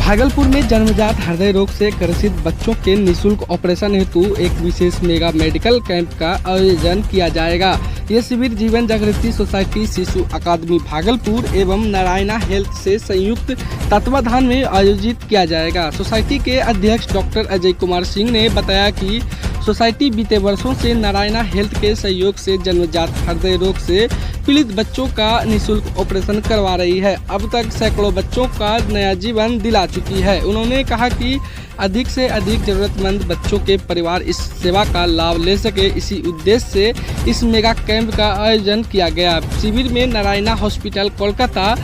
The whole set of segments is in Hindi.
भागलपुर में जन्मजात हृदय रोग से ग्रसित बच्चों के निःशुल्क ऑपरेशन हेतु एक विशेष मेगा मेडिकल कैंप का आयोजन किया जाएगा। यह शिविर जीवन जागृति सोसाइटी, शिशु अकादमी भागलपुर एवं नारायणा हेल्थ से संयुक्त तत्वाधान में आयोजित किया जाएगा। सोसाइटी के अध्यक्ष डॉक्टर अजय कुमार सिंह ने बताया कि सोसाइटी बीते वर्षों से नारायणा हेल्थ के सहयोग से जन्मजात हृदय रोग से पीड़ित बच्चों का निःशुल्क ऑपरेशन करवा रही है। अब तक सैकड़ों बच्चों का नया जीवन दिला चुकी है। उन्होंने कहा कि अधिक से अधिक जरूरतमंद बच्चों के परिवार इस सेवा का लाभ ले सके, इसी उद्देश्य से इस मेगा कैंप का आयोजन किया गया। शिविर में नारायणा हॉस्पिटल कोलकाता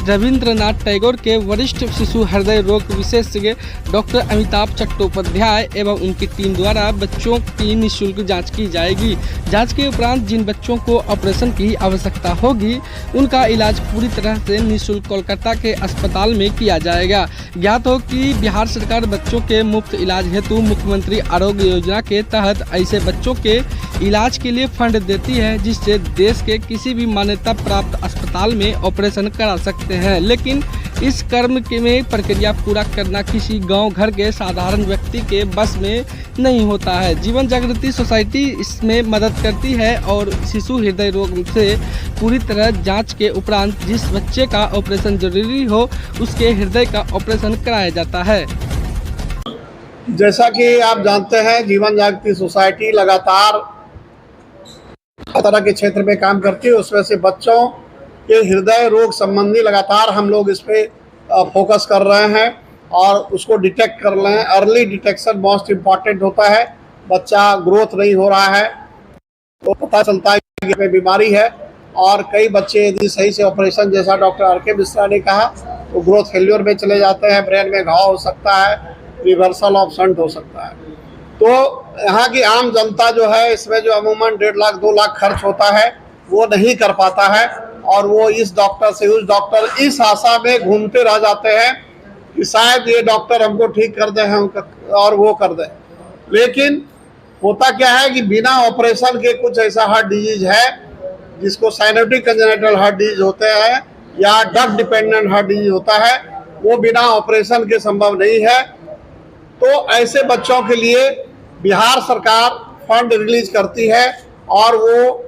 रविंद्रनाथ टैगोर के वरिष्ठ शिशु हृदय रोग विशेषज्ञ डॉक्टर अमिताभ चट्टोपाध्याय एवं उनकी टीम द्वारा बच्चों की निःशुल्क जांच की जाएगी। जांच के उपरांत जिन बच्चों को ऑपरेशन की आवश्यकता होगी उनका इलाज पूरी तरह से निःशुल्क कोलकाता के अस्पताल में किया जाएगा। ज्ञात हो कि बिहार सरकार बच्चों के मुफ्त इलाज हेतु मुख्यमंत्री आरोग्य योजना के तहत ऐसे बच्चों के इलाज के लिए फंड देती है, जिससे देश के किसी भी मान्यता प्राप्त अस्पताल में ऑपरेशन करा सकते हैं। लेकिन इस कर्म में प्रक्रिया पूरा करना किसी गांव घर के साधारण व्यक्ति के बस में नहीं होता है। जीवन जागृति सोसाइटी इसमें मदद करती है और शिशु हृदय रोग से पूरी तरह जांच के उपरांत जिस बच्चे का ऑपरेशन जरूरी हो उसके हृदय का ऑपरेशन कराया जाता है। जैसा कि आप जानते हैं, जीवन जागृति सोसाइटी लगातार तरह के क्षेत्र में काम करती है। उसमें से बच्चों के हृदय रोग संबंधी लगातार हम लोग इस पे फोकस कर रहे हैं और उसको डिटेक्ट कर रहे हैं। अर्ली डिटेक्शन मोस्ट इम्पॉर्टेंट होता है। बच्चा ग्रोथ नहीं हो रहा है तो पता चलता है कि इसमें बीमारी है, और कई बच्चे यदि सही से ऑपरेशन, जैसा डॉक्टर आर.के. मिश्रा ने कहा, तो ग्रोथ फेल्योर में चले जाते हैं, ब्रेन में घाव हो सकता है, रिवर्सल ऑफ शंट हो सकता है। तो यहाँ की आम जनता जो है, इसमें जो अमूमन 1.5 लाख 2 लाख खर्च होता है वो नहीं कर पाता है, और वो इस डॉक्टर से उस डॉक्टर इस आशा में घूमते रह जाते हैं कि शायद ये डॉक्टर हमको ठीक कर दे और वो कर दे। लेकिन होता क्या है कि बिना ऑपरेशन के कुछ ऐसा हार्ट डिजीज है जिसको साइनोटिक कंजेनिटल हार्ट डिजीज होते हैं या ड्रग डिपेंडेंट हार्ट डिजीज होता है, वो बिना ऑपरेशन के संभव नहीं है। तो ऐसे बच्चों के लिए बिहार सरकार फंड रिलीज करती है, और वो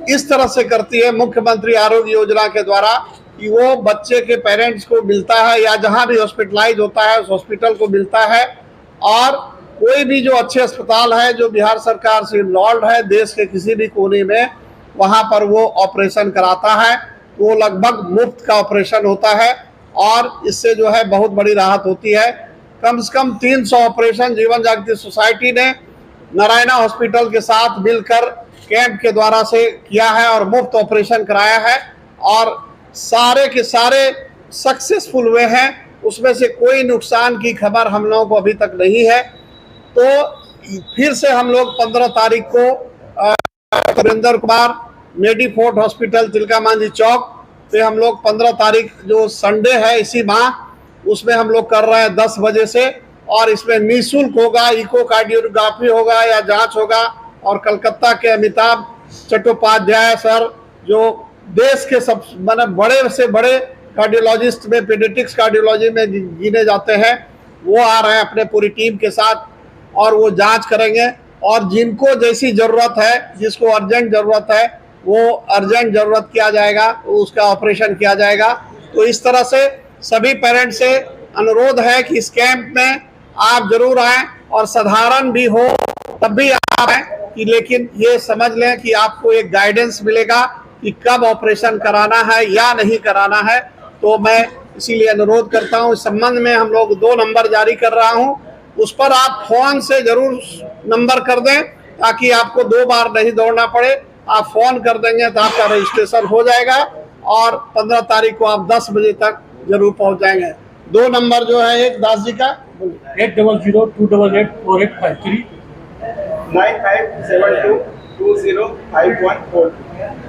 इस तरह से करती है मुख्यमंत्री आरोग्य योजना के द्वारा कि वो बच्चे के पेरेंट्स को मिलता है या जहां भी हॉस्पिटलाइज होता है उस हॉस्पिटल को मिलता है, और कोई भी जो अच्छे अस्पताल है जो बिहार सरकार से इन्वॉल्व है देश के किसी भी कोने में, वहां पर वो ऑपरेशन कराता है। वो लगभग मुफ्त का ऑपरेशन होता है और इससे जो है बहुत बड़ी राहत होती है। कम से कम 300 ऑपरेशन जीवन जागृति सोसाइटी ने नारायणा हॉस्पिटल के साथ मिलकर कैंप के द्वारा से किया है और मुफ्त ऑपरेशन कराया है, और सारे के सारे सक्सेसफुल हुए हैं। उसमें से कोई नुकसान की खबर हम लोगों को अभी तक नहीं है। तो फिर से हम लोग 15 तारीख को सुरेंद्र कुमार मेडीफोर्ट हॉस्पिटल तिलका मांझी चौक पे हम लोग 15 तारीख जो संडे है इसी माह, उसमें हम लोग कर रहे हैं 10 बजे से, और इसमें निःशुल्क होगा, इकोकार्डियोग्राफी होगा या जांच होगा। और कलकत्ता के अमिताभ चट्टोपाध्याय सर, जो देश के सब बड़े से बड़े कार्डियोलॉजिस्ट में, पीडियाट्रिक्स कार्डियोलॉजी में गिने जाते हैं, वो आ रहे हैं अपने पूरी टीम के साथ, और वो जांच करेंगे। और जिनको जैसी ज़रूरत है, जिसको अर्जेंट ज़रूरत है, वो अर्जेंट ज़रूरत किया जाएगा, उसका ऑपरेशन किया जाएगा। तो इस तरह से सभी पेरेंट्स से अनुरोध है कि इस कैंप में आप जरूर आएँ, और साधारण भी हो तब भी आप आएँ, कि लेकिन ये समझ लें कि आपको एक गाइडेंस मिलेगा कि कब ऑपरेशन कराना है या नहीं कराना है। तो मैं इसीलिए अनुरोध करता हूँ। इस संबंध में हम लोग 2 नंबर जारी कर रहा हूँ, उस पर आप फ़ोन से ज़रूर नंबर कर दें ताकि आपको 2 बार नहीं दौड़ना पड़े। आप फ़ोन कर देंगे तो आपका रजिस्ट्रेशन हो जाएगा, और 15 तारीख को आप 10 बजे तक जरूर पहुँच जाएंगे। 2 नंबर जो है, एक दास जी का 8002884853 9572205142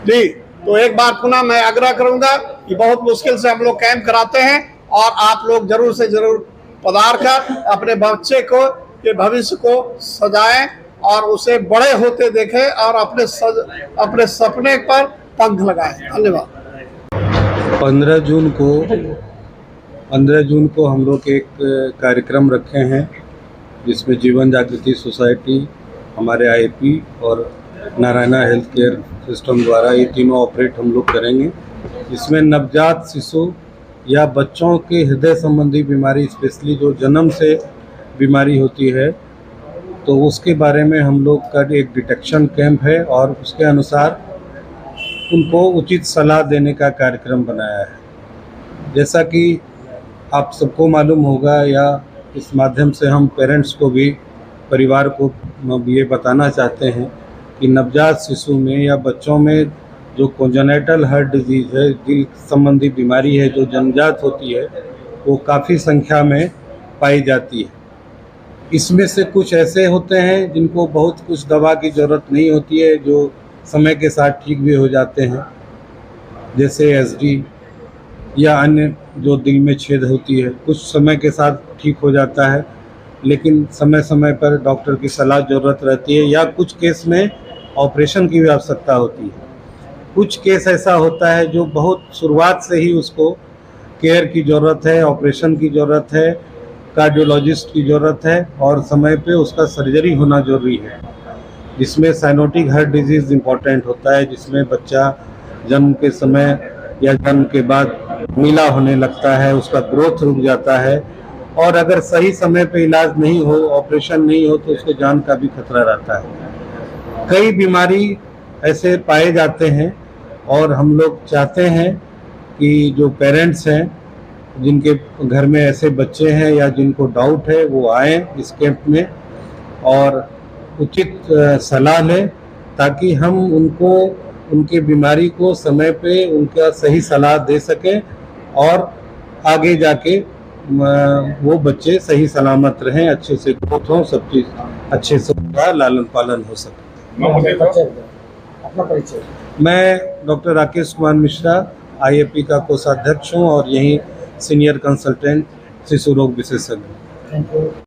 जी। तो एक बार पुनः मैं आग्रह करूंगा कि बहुत मुश्किल से हम लोग कैंप कराते हैं, और आप लोग जरूर से जरूर पधार कर अपने बच्चे को के भविष्य को सजाएं और उसे बड़े होते देखें और अपने सपने पर पंख लगाएं। धन्यवाद। 15 जून को 15 जून को हम लोग एक कार्यक्रम रखे हैं जिसमें जीवन जागृति सोसाइटी, हमारे आईपी और नारायणा हेल्थ केयर सिस्टम द्वारा ये तीनों ऑपरेट हम लोग करेंगे। इसमें नवजात शिशु या बच्चों के हृदय संबंधी बीमारी, स्पेशली जो जन्म से बीमारी होती है, तो उसके बारे में हम लोग का एक डिटेक्शन कैंप है और उसके अनुसार उनको उचित सलाह देने का कार्यक्रम बनाया है। जैसा कि आप सबको मालूम होगा या इस माध्यम से हम पेरेंट्स को भी, परिवार को ये बताना चाहते हैं कि नवजात शिशु में या बच्चों में जो कोंजेनिटल हार्ट डिजीज़ है, दिल संबंधी बीमारी है जो जन्मजात होती है, वो काफ़ी संख्या में पाई जाती है। इसमें से कुछ ऐसे होते हैं जिनको बहुत कुछ दवा की ज़रूरत नहीं होती है, जो समय के साथ ठीक भी हो जाते हैं, जैसे एसडी या अन्य जो दिल में छेद होती है, कुछ समय के साथ ठीक हो जाता है, लेकिन समय समय पर डॉक्टर की सलाह ज़रूरत रहती है या कुछ केस में ऑपरेशन की भी आवश्यकता होती है। कुछ केस ऐसा होता है जो बहुत शुरुआत से ही उसको केयर की ज़रूरत है, ऑपरेशन की ज़रूरत है, कार्डियोलॉजिस्ट की ज़रूरत है और समय पे उसका सर्जरी होना ज़रूरी है, जिसमें साइनोटिक हार्ट डिजीज़ इम्पॉर्टेंट होता है, जिसमें बच्चा जन्म के समय या जन्म के बाद नीला होने लगता है, उसका ग्रोथ रुक जाता है और अगर सही समय पे इलाज नहीं हो, ऑपरेशन नहीं हो, तो उसके जान का भी खतरा रहता है। कई बीमारी ऐसे पाए जाते हैं और हम लोग चाहते हैं कि जो पेरेंट्स हैं, जिनके घर में ऐसे बच्चे हैं या जिनको डाउट है, वो आएँ इस कैंप में और उचित सलाह लें, ताकि हम उनको उनके बीमारी को समय पे उनका सही सलाह दे सकें और आगे जाके वो बच्चे सही सलामत रहें, अच्छे से ग्रोथ हों, सब चीज़ अच्छे से उनका लालन पालन हो सके। अपना परिचय। मैं डॉक्टर राकेश कुमार मिश्रा, आईएपी का कोषाध्यक्ष हूँ और यहीं सीनियर कंसल्टेंट शिशु रोग विशेषज्ञ। Thank you.